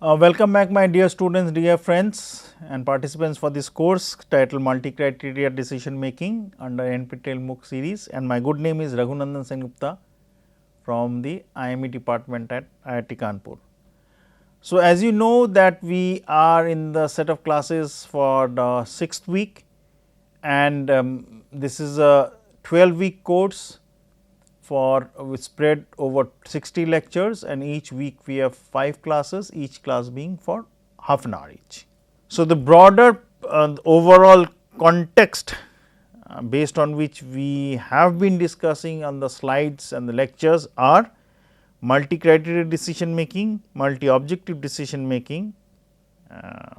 Welcome back my dear students, dear friends and participants for this course titled Multi-Criteria Decision Making under NPTEL MOOC series, and my good name is Raghunandan Sengupta from the IME department at IIT Kanpur. So, as you know that we are in the set of classes for the 6th week, and this is a 12-week course for spread over 60 lectures, and each week we have 5 classes, each class being for half an hour each. So, the broader overall context based on which we have been discussing on the slides and the lectures are multi-criteria decision making, multi-objective decision making,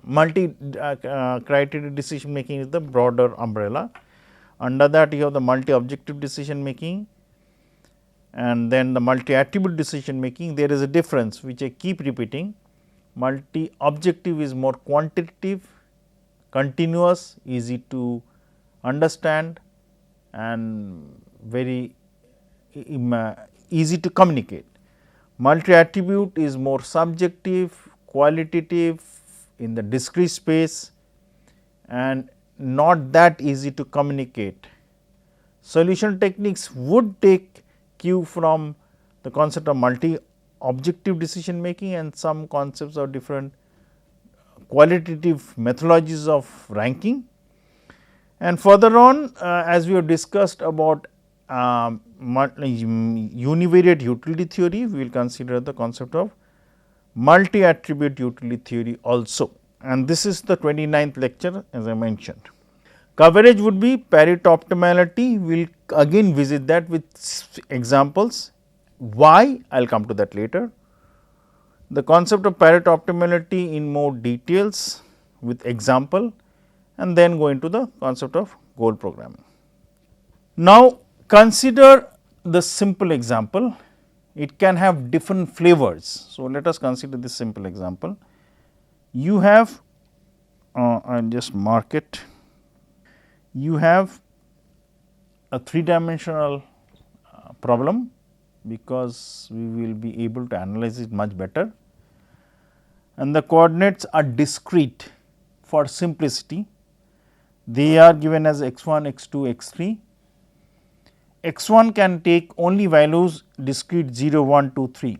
multi-criteria decision making is the broader umbrella. Under that you have the multi-objective decision making, and then the multi-attribute decision making. There is a difference which I keep repeating. Multi-objective is more quantitative, continuous, easy to understand and very easy to communicate. Multi-attribute is more subjective, qualitative, in the discrete space and not that easy to communicate. Solution techniques would take cue from the concept of multi-objective decision making and some concepts of different qualitative methodologies of ranking. And further on, as we have discussed about univariate utility theory, we will consider the concept of multi-attribute utility theory also, and this is the 29th lecture as I mentioned. Coverage would be Pareto optimality. We will again visit that with examples. Why? I will come to that later. The concept of Pareto optimality in more details with example, and then go into the concept of goal programming. Now, consider the simple example. It can have different flavors. So, let us consider this simple example. You have, I will just mark it. You have a 3-dimensional problem, because we will be able to analyze it much better, and the coordinates are discrete for simplicity. They are given as x 1, x 2, x 3. X 1 can take only values discrete 0, 1, 2, 3.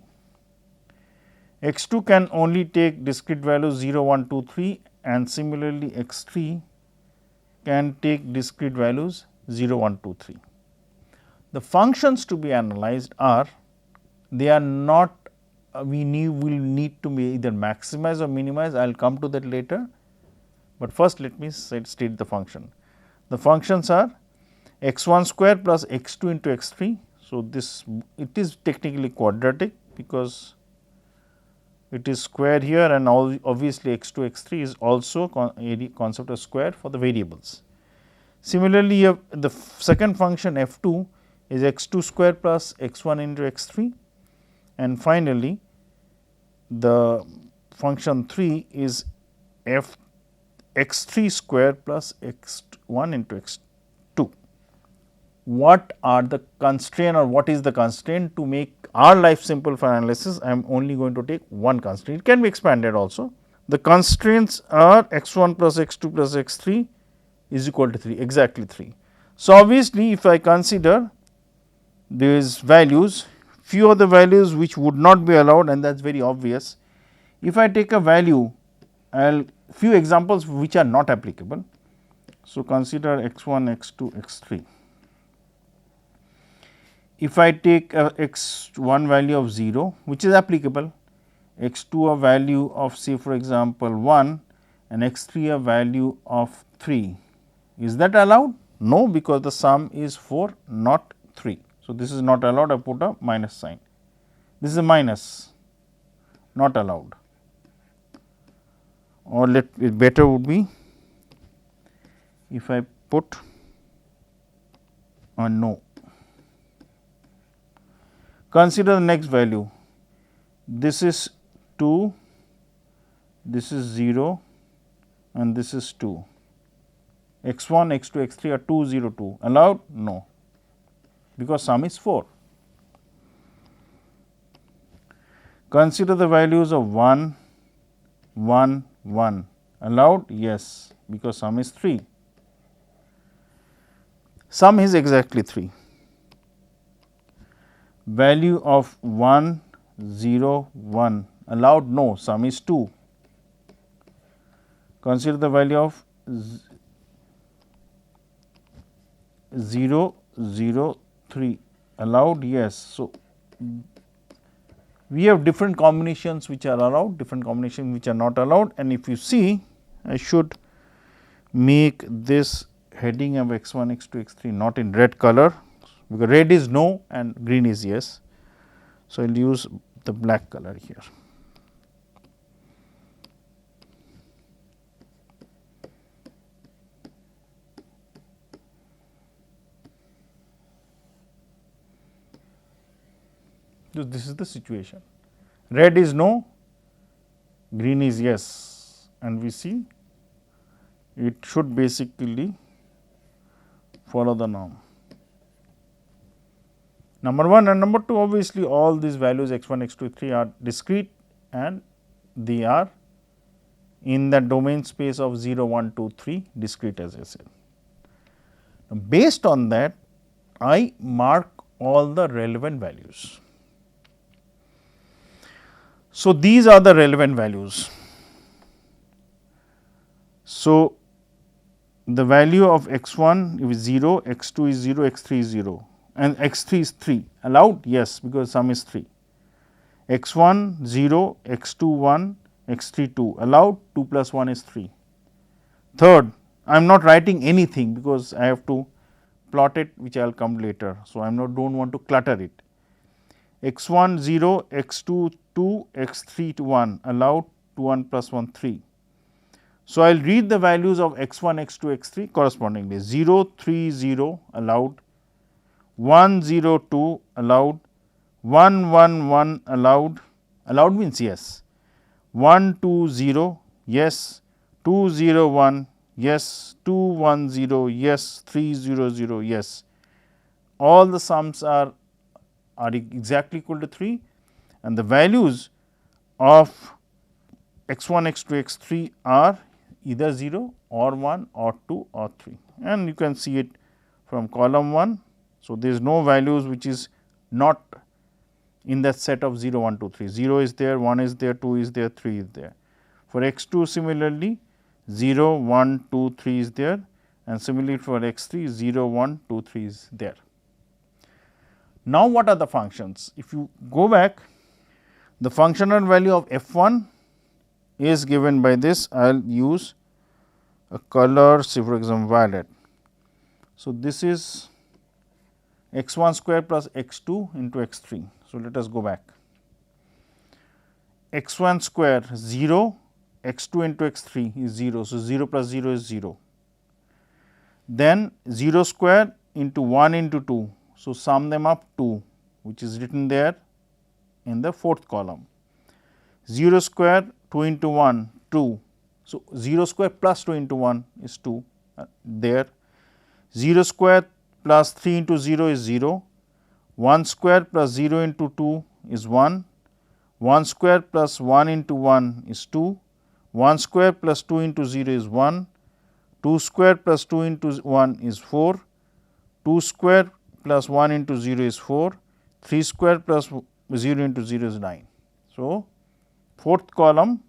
X 2 can only take discrete values 0, 1, 2, 3, and similarly x 3 can take discrete values 0, 1, 2, 3. The functions to be analyzed are, they are not will need to be either maximize or minimize. I will come to that later, but first let me state the function. The functions are x 1 square plus x 2 into x 3. So, this it is technically quadratic, because it is square here, and obviously x 2 x 3 is also concept of square for the variables. Similarly, you have the second function f 2 is x 2 square plus x 1 into x 3, and finally, the function 3 is f x 3 square plus x 1 into x 2. What are the constraint, or what is the constraint to make our life simple for analysis? I am only going to take one constraint. It can be expanded also. The constraints are x 1 plus x 2 plus x 3 is equal to 3, exactly 3. So, obviously, if I consider these values, few of the values which would not be allowed, and that is very obvious. If I take a value, I will few examples which are not applicable. So, consider x 1, x 2, x 3. If I take a x 1 value of 0, which is applicable, x 2 a value of say for example 1, and x 3 a value of 3, is that allowed? No, because the sum is 4, not 3. So, this is not allowed, I put a minus sign. This is a minus, not allowed, or let it better would be if I put a no. Consider the next value, this is 2, this is 0, and this is 2. X 1, x 2, x 3 are 2, 0, 2. Allowed? No, because sum is 4. Consider the values of 1, 1 1 allowed, yes, because sum is 3. Sum is exactly 3. Value of 1 0 1 allowed, no, sum is 2. Consider the value of 0 0 3 allowed, yes. So, we have different combinations which are allowed, different combinations which are not allowed, and if you see, I should make this heading of x 1 x 2 x 3 not in red color, because red is no and green is yes. So, I will use the black color here. So, this is the situation, red is no, green is yes, and we see it should basically follow the norm. Number 1 and number 2, obviously all these values x 1 x 2 3 are discrete and they are in the domain space of 0 1 2 3 discrete, as I said. Now, based on that, I mark all the relevant values. So, these are the relevant values. So, the value of x 1 is 0, x 2 is 0, x 3 is 0 and x 3 is 3 allowed, yes, because sum is 3. X 1 0, x 2 1, x 3 2 allowed, 2 plus 1 is 3. Third, I am not writing anything because I have to plot it, which I will come later. So, I am not, do not want to clutter it. X 1 0, x 2 2, x 3 1 allowed, 2 1 plus 1 3. So, I will read the values of x 1, x 2, x 3 correspondingly, 0 3 0 allowed, 1 0 2 allowed, 1 1 1 allowed, allowed means yes, 1 2 0 yes, 2 0 1 yes, 2 1 0 yes, 3 0 0 yes. All the sums are exactly equal to 3 and the values of x 1, x 2, x 3 are either 0 or 1 or 2 or 3, and you can see it from column 1. So, there is no values which is not in that set of 0 1 2 3, 0 is there, 1 is there, 2 is there, 3 is there. For x 2 similarly 0 1 2 3 is there, and similarly for x 3 0 1 2 3 is there. Now, what are the functions? If you go back, the functional value of f 1 is given by this. I will use a color, say for example, violet. So, this is x 1 square plus x 2 into x 3. So, let us go back. X 1 square 0, x 2 into x 3 is 0. So, 0 plus 0 is 0. Then 0 square into 1 into 2. So, sum them up 2, which is written there in the fourth column. 0 square 2 into 1 2. So, 0 square plus 2 into 1 is 2 there. 0 square plus 3 into 0 is 0. 1 square plus 0 into 2 is 1. 1 square plus 1 into 1 is 2. 1 square plus 2 into 0 is 1. 2 square plus 2 into 1 is 4. 2 square plus 1 into 0 is 4. 3 square plus 0 into 0 is 9. So, fourth column,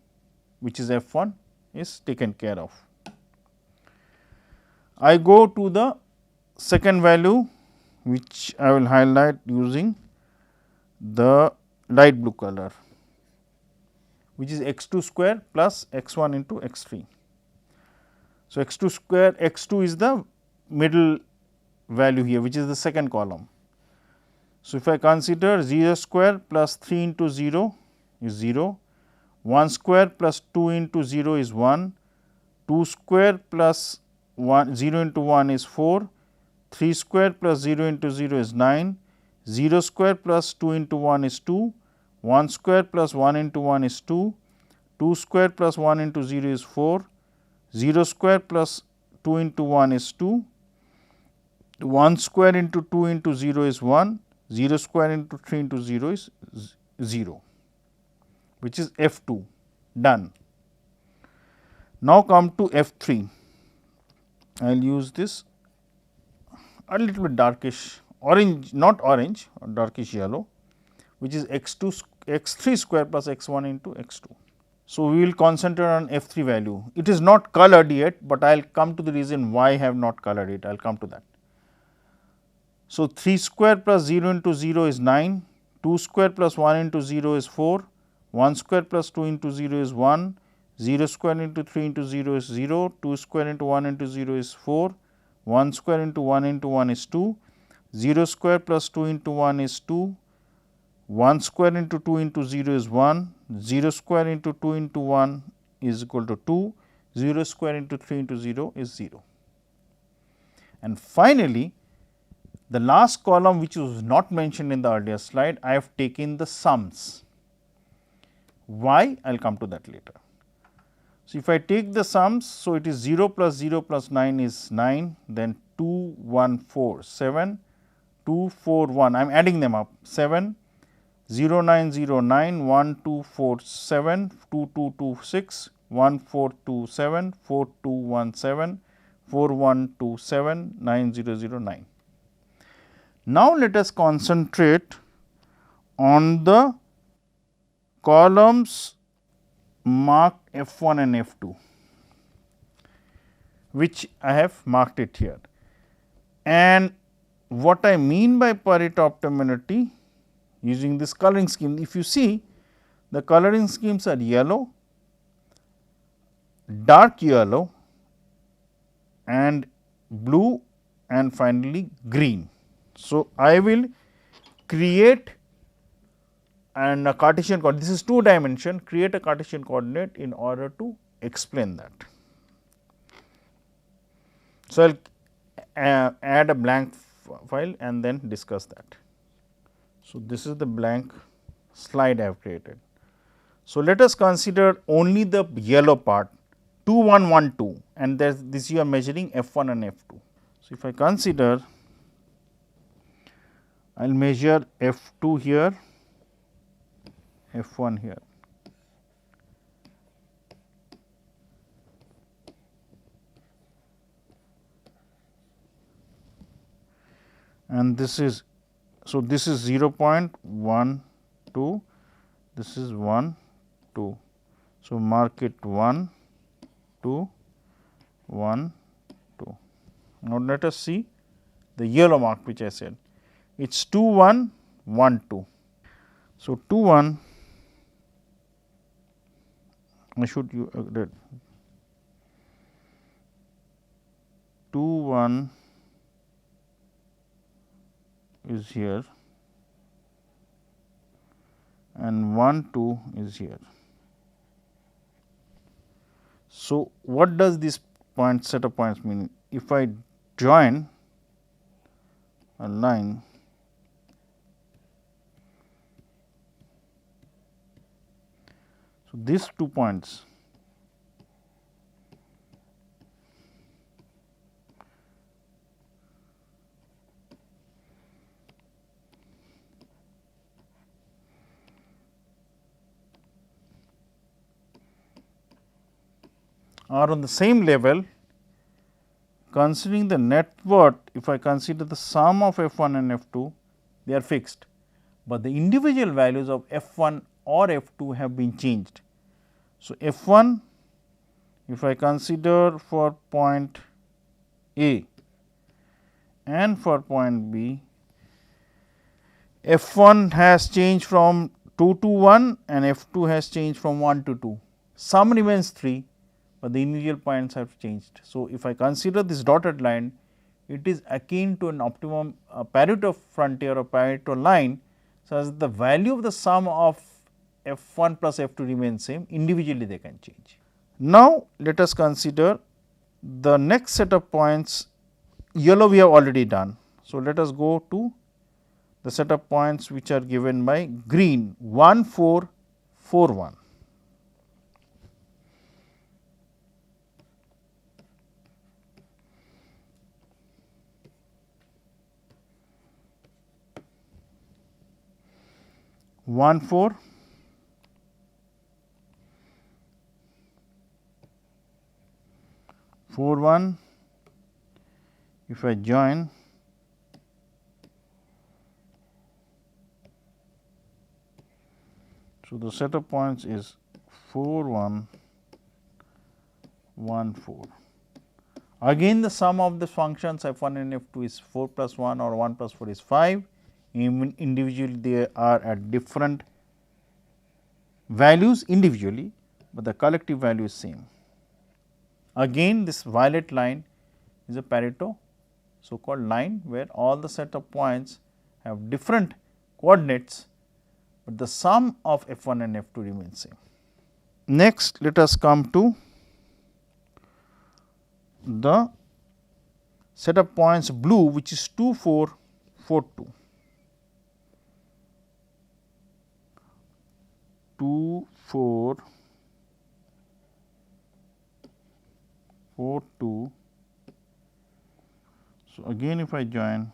which is f 1, is taken care of. I go to the second value, which I will highlight using the light blue color, which is x 2 square plus x 1 into x 3. So, x 2 square, x 2 is the middle value here, which is the second column. So, if I consider 0 square plus 3 into 0 is 0, 1 square plus 2 into 0 is 1, 2 square plus 1 0 into 1 is 4, 3 square plus 0 into 0 is 9, 0 square plus 2 into 1 is 2, 1 square plus 1 into 1 is 2, 2 square plus 1 into 0 is 4, 0 square plus 2 into 1 is 2, 1 square into 2 into 0 is 1, 0 square into 3 into 0 is 0, which is f 2 done. Now, come to F3, I will use this a little bit darkish orange, not orange, darkish yellow, which is x3 square plus x1 into x2. So, we will concentrate on F3 value. It is not colored yet, but I will come to the reason why I have not colored it, I will come to that. So, 3 square plus 0 into 0 is 9, 2 square plus 1 into 0 is 4, 1 square plus 2 into 0 is 1, 0 square into 3 into 0 is 0, 2 square into 1 into 0 is 4, 1 square into 1 into 1 is 2, 0 square plus 2 into 1 is 2, 1 square into 2 into 0 is 1, 0 square into 2 into 1 is equal to 2, 0 square into 3 into 0 is 0. And finally, the last column which was not mentioned in the earlier slide, I have taken the sums. Why? I will come to that later. So, if I take the sums, so it is 0 plus 0 plus 9 is 9, then 2, 1, 4, 7, 2, 4, 1, I am adding them up 7, 0, 9, 0, 9, 1, 2, 4, 7, 2, 2, 2, 6, 1, 4, 2, 7, 4, 2, 1, 7, 4, 1, 2, 7, 9, 0, 0, 9. Now, let us concentrate on the columns marked F1 and F2, which I have marked it here. And what I mean by Pareto optimality using this coloring scheme, if you see, the coloring schemes are yellow, dark yellow and blue and finally green. So, I will create and a Cartesian coordinate, this is 2 dimension, create a Cartesian coordinate in order to explain that. So, I will add a blank file and then discuss that. So, this is the blank slide I have created. So, let us consider only the yellow part 2 1 1 2 and this you are measuring F1 and F2. So, if I consider, I will measure F2 here, F1 here. And this is, so this is 0.12, this is 1, 2. So, mark it 1, 2, 1, 2. Now, let us see the yellow mark which I said, it is 2, 1, 1, 2. So, 2, 1, I should use 2, 1 is here and 1, 2 is here. So, what does this point set of points mean? If I join a line, so these 2 points are on the same level, considering the net worth, if I consider the sum of F1 and F2, they are fixed, but the individual values of F1 or F2 have been changed. So, F1 if I consider for point A and for point B, F1 has changed from 2 to 1 and F2 has changed from 1 to 2. Sum remains 3, but the individual points have changed. So, if I consider this dotted line, it is akin to an optimum Pareto frontier or Pareto line, such that the value of the sum of F1 plus F2 remains same, individually they can change. Now, let us consider the next set of points. Yellow we have already done. So, let us go to the set of points which are given by green 1 4 4 1. One 4, 4 1, if I join so the set of points is 4 1 1 4. Again the sum of the functions f 1 and f 2 is 4 plus 1 or 1 plus 4 is 5. Individually they are at different values individually, but the collective value is same. Again this violet line is a Pareto so called line where all the set of points have different coordinates, but the sum of f 1 and f 2 remains same. Next let us come to the set of points blue, which is 2 4 4 2. 2 4 4 2. So, again if I join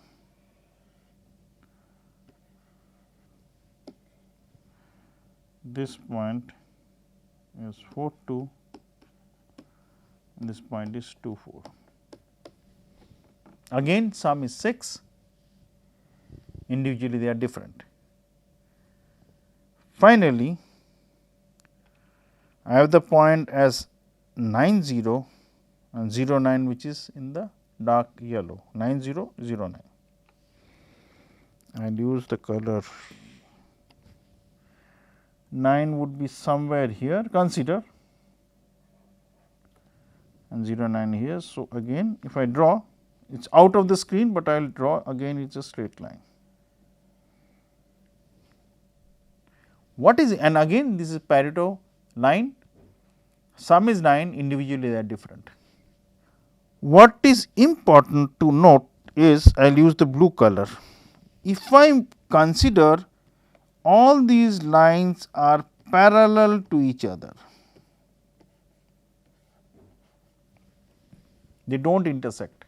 this point is 4 2 and this point is 2 4. Again sum is 6, individually they are different. Finally, I have the point as 9 0 and 0 9, which is in the dark yellow, 9 0 0 9. I will use the color 9 would be somewhere here, consider, and 0 9 here. So, again if I draw, it is out of the screen, but I will draw again, it is a straight line. What is, and again this is Pareto line, sum is 9, individually they are different. What is important to note is, I will use the blue color. If I consider all these lines are parallel to each other, they do not intersect.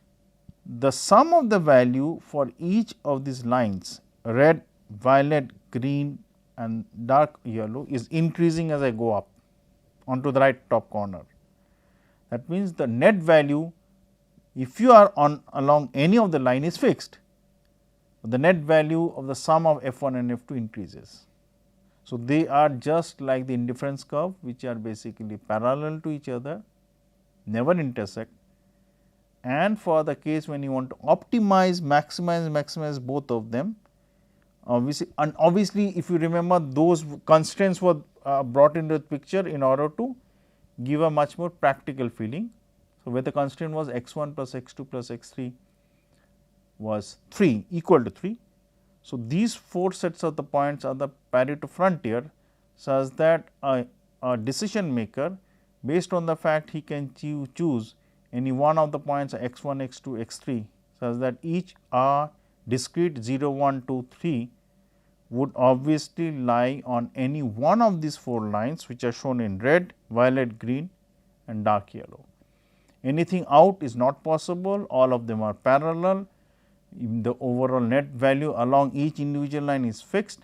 The sum of the value for each of these lines, red, violet, green and dark yellow, is increasing as I go up onto the right top corner. That means, the net value, if you are on along any of the line, is fixed, the net value of the sum of f 1 and f 2 increases. So, they are just like the indifference curve, which are basically parallel to each other, never intersect. And for the case when you want to optimize, maximize both of them, obviously if you remember, those constraints were brought into the picture in order to give a much more practical feeling. So, where the constraint was x 1 plus x 2 plus x 3 was 3 equal to 3. So, these 4 sets of the points are the Pareto frontier, such that a decision maker, based on the fact he can choose any one of the points x 1, x 2, x 3, such that each are discrete 0, 1, 2, 3 would obviously lie on any one of these 4 lines, which are shown in red, violet, green and dark yellow. Anything out is not possible, all of them are parallel. The overall net value along each individual line is fixed,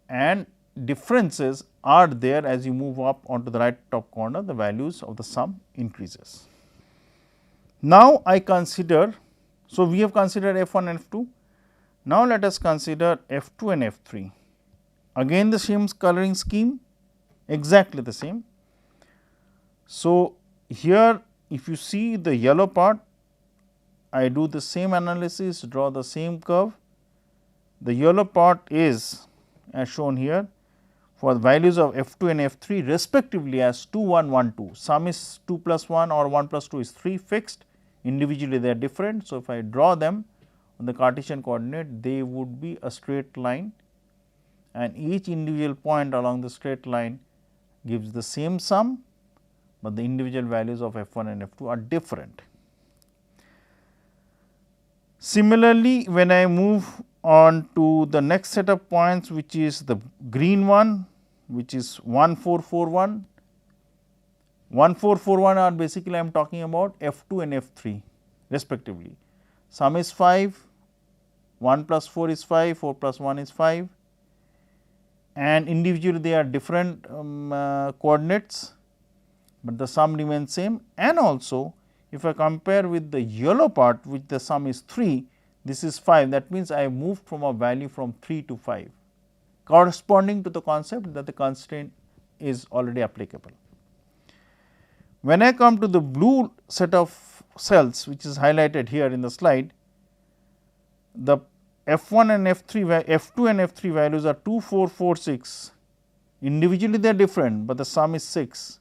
and differences are there as you move up onto the right top corner, the values of the sum increases. Now, I consider, so we have considered f 1 and f 2. Now, let us consider f 2 and f 3. Again the same coloring scheme, exactly the same. So, here if you see the yellow part, I do the same analysis, draw the same curve. The yellow part is as shown here for the values of f 2 and f 3 respectively as 2 1 1 2. Sum is 2 plus 1 or 1 plus 2 is 3 fixed, individually they are different. So, if I draw them on the Cartesian coordinate, they would be a straight line, and each individual point along the straight line gives the same sum, but the individual values of f 1 and f 2 are different. Similarly, when I move on to the next set of points, which is the green one, which is 1 4 4 1, 1 4 4 1 are basically I am talking about f 2 and f 3 respectively. Sum is 5, 1 plus 4 is 5, 4 plus 1 is 5, and individually they are different coordinates, but the sum remains same, and also If I compare with the yellow part, which the sum is 3, this is 5, that means I moved from a value from 3 to 5, corresponding to the concept that the constraint is already applicable. When I come to the blue set of cells, which is highlighted here in the slide, the F1 and F3, F2 and F3 values are 2, 4, 4, 6. Individually they are different, but the sum is 6.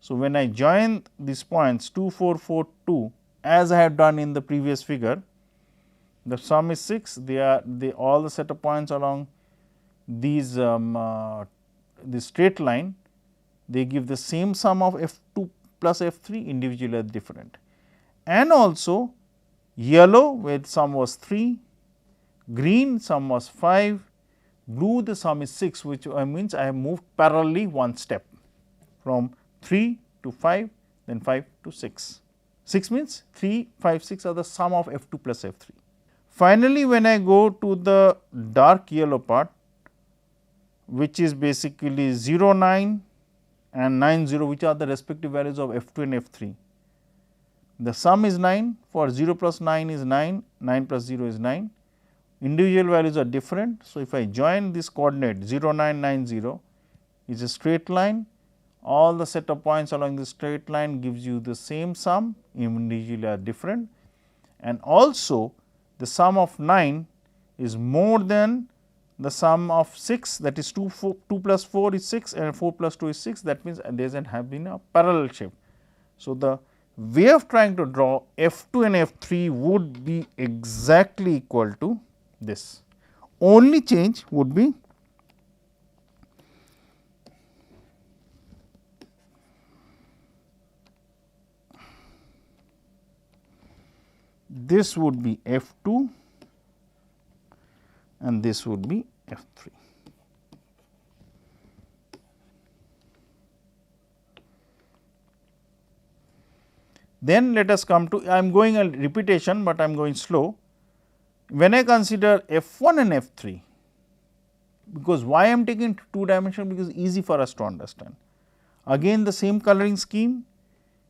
So, when I join these points 2, 4, 4, 2, as I have done in the previous figure, the sum is 6. They all the set of points along these this straight line, they give the same sum of F2 plus F3, individually are different. And also yellow where the sum was 3, green sum was 5, blue the sum is 6, which means I have moved parallelly one step from 3 to 5, then 5 to 6. 6 means 3, 5, 6 are the sum of F2 plus F3. Finally, when I go to the dark yellow part, which is basically 0, 9 and 9, 0, which are the respective values of F2 and F3. The sum is 9, for 0 plus 9 is 9, 9 plus 0 is 9. Individual values are different. So, if I join this coordinate 0, 9, 9, 0 is a straight line, all the set of points along the straight line gives you the same sum, individually are different, and also the sum of 9 is more than the sum of 6, that is 2 plus 4 is 6 and 4 plus 2 is 6, that means there has been a parallel shift. So, the way of trying to draw F2 and F3 would be exactly equal to this. Only change would be this would be F2 and this would be F3. Then let us come to, I am going a repetition, but I am going slow. When I consider F1 and F3, because why I am taking 2 dimensional, because easy for us to understand. Again the same coloring scheme,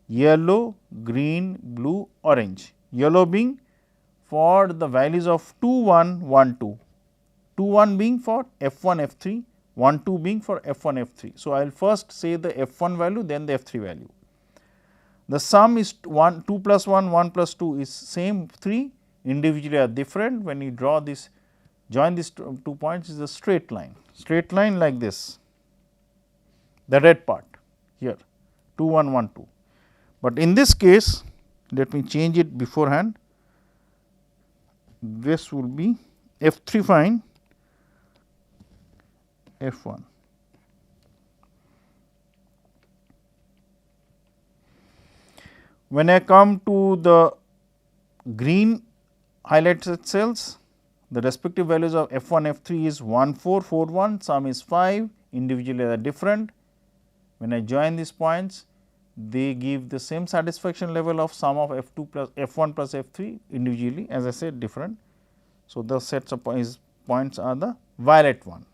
yellow, green, blue, orange. Yellow being for the values of 2, 1, 1, 2, 2, 1 being for F1, F3, 1, 2 being for F1, F3. So, I will first say the F1 value, then the F3 value. The sum is 1, 2 plus 1, 1 plus 2 is same 3, individually are different. When you draw this, join these 2 points is a straight line like this, the red part here 2, 1, 1, 2. But in this case, let me change it beforehand, this will be F3 fine, F1. When I come to the green highlighted cells, the respective values of F1, F3 is 1, 4, 4, 1, sum is 5, individually are different. When I join these points, they give the same satisfaction level of sum of F2 plus F1 plus F3, individually as I said different. So, the sets of points are the violet one,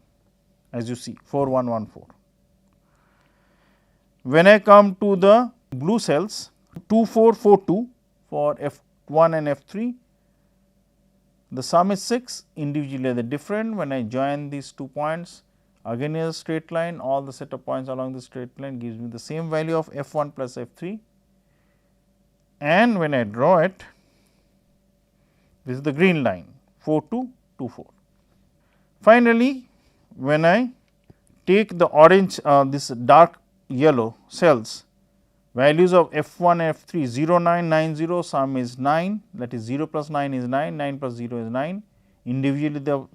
as you see 4, 1, 1, 4. When I come to the blue cells, 2, 4, 4, 2 for F1 and F3, the sum is 6, individually they are different. When I join these 2 points, again is a straight line, all the set of points along the straight line gives me the same value of F1 plus F3, and when I draw it, this is the green line 4, 2, 2, 4. Finally, when I take the orange, this dark yellow cells, values of F1 and F3 0, 9, 9, 0, sum is 9, that is 0 plus 9 is 9, 9 plus 0 is 9. Individually the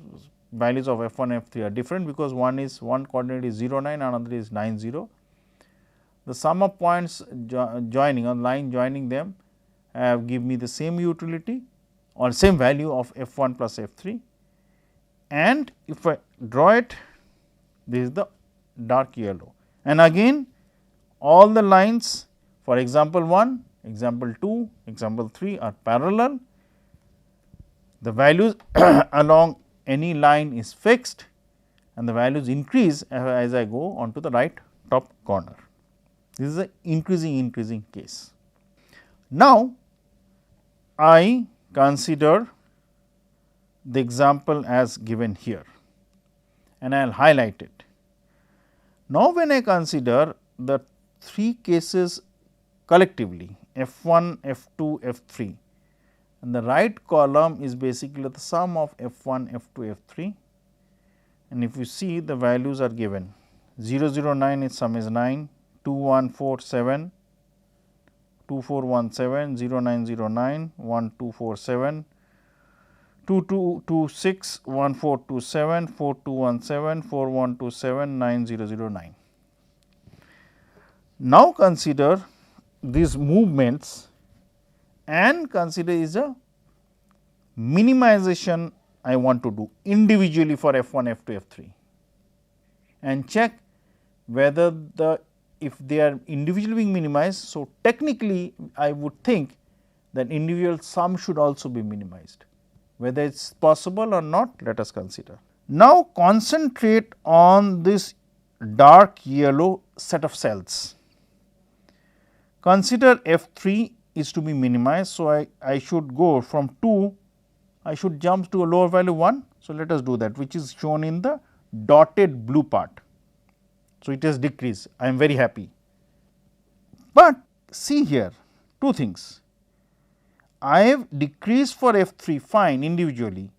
values of F1 and F3 are different, because one coordinate is 0, 9, another is 9, 0. The sum of points joining on line joining them give me the same utility or same value of F1 plus F3, and if I draw it, this is the dark yellow, and again all the lines for example 1, example 2, example 3 are parallel. The values along any line is fixed and the values increase as I go on to the right top corner. This is a increasing case. Now, I consider the example as given here and I will highlight it. Now, when I consider the 3 cases collectively F1, F2, F3 and the right column is basically the sum of F1, F2, F3 and if you see the values are given 009 its sum is 9, 2147, 2417, 0909, 1247, 2226, 1427, 4217, 4127, 9009. Now, consider these movements and consider is a minimization I want to do individually for F1, F2, F3 and check whether if they are individually being minimized. So, technically I would think that individual sum should also be minimized, whether it is possible or not, let us consider. Now, concentrate on this dark yellow set of cells. Consider F3 is to be minimized. So, I should go from 2, I should jump to a lower value 1. So, let us do that, which is shown in the dotted blue part. So, it has decreased, I am very happy. But see here 2 things, I have decreased for F3 fine individually,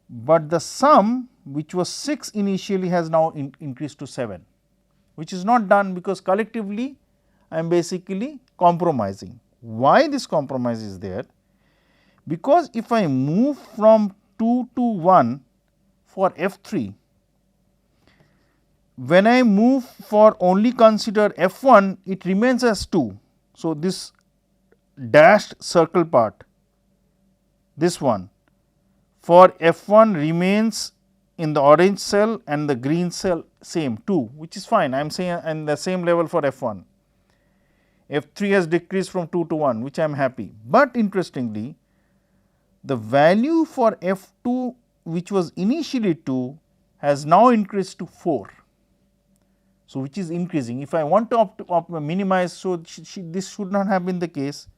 but the sum which was 6 initially has now increased to 7, which is not done because collectively I am basically compromising. Why this compromise is there? Because if I move from 2 to 1 for F3, when I move for only consider F1, it remains as 2. So, this dashed circle part, this one for F1 remains in the orange cell and the green cell same 2, which is fine. I am saying and the same level for F1. F3 has decreased from 2 to 1, which I am happy, but interestingly the value for F2 which was initially 2 has now increased to 4. So, which is increasing. If I want to minimize, so this should not have been the case.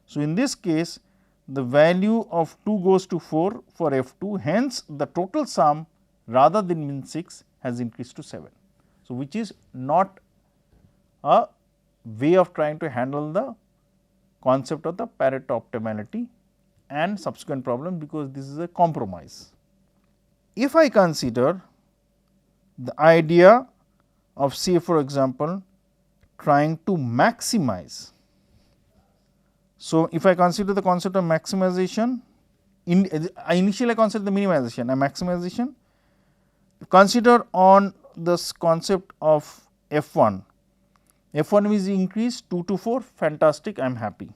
So, in this case the value of 2 goes to 4 for F2, hence the total sum rather than being 6 has increased to 7. So, which is not a way of trying to handle the concept of the Pareto optimality and subsequent problem, because this is a compromise. If I consider the idea of say for example, trying to maximize. So, if I consider the concept of maximization, initially I consider the minimization and maximization, consider on this concept of F1. F1 is increased 2 to 4, fantastic, I am happy.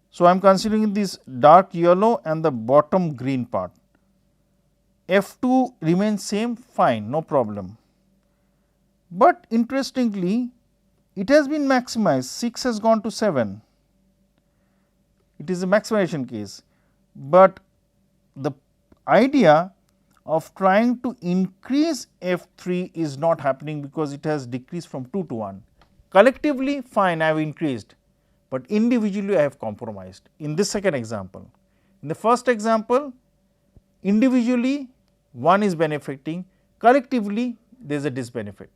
So, I am considering this dark yellow and the bottom green part. F2 remains same, fine, no problem. But interestingly, it has been maximized, 6 has gone to 7, it is a maximization case, but the idea of trying to increase F3 is not happening because it has decreased from 2 to 1. Collectively fine, I have increased, but individually I have compromised in this second example. In the first example, individually 1 is benefiting, collectively there is a disbenefit.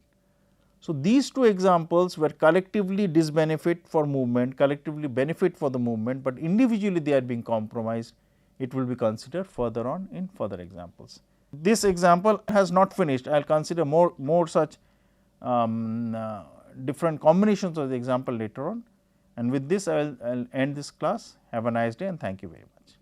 So, these 2 examples were collectively disbenefit for movement, collectively benefit for the movement, but individually they are being compromised. It will be considered further on in further examples. This example has not finished. I will consider more such different combinations of the example later on, and with this I will end this class. Have a nice day and thank you very much.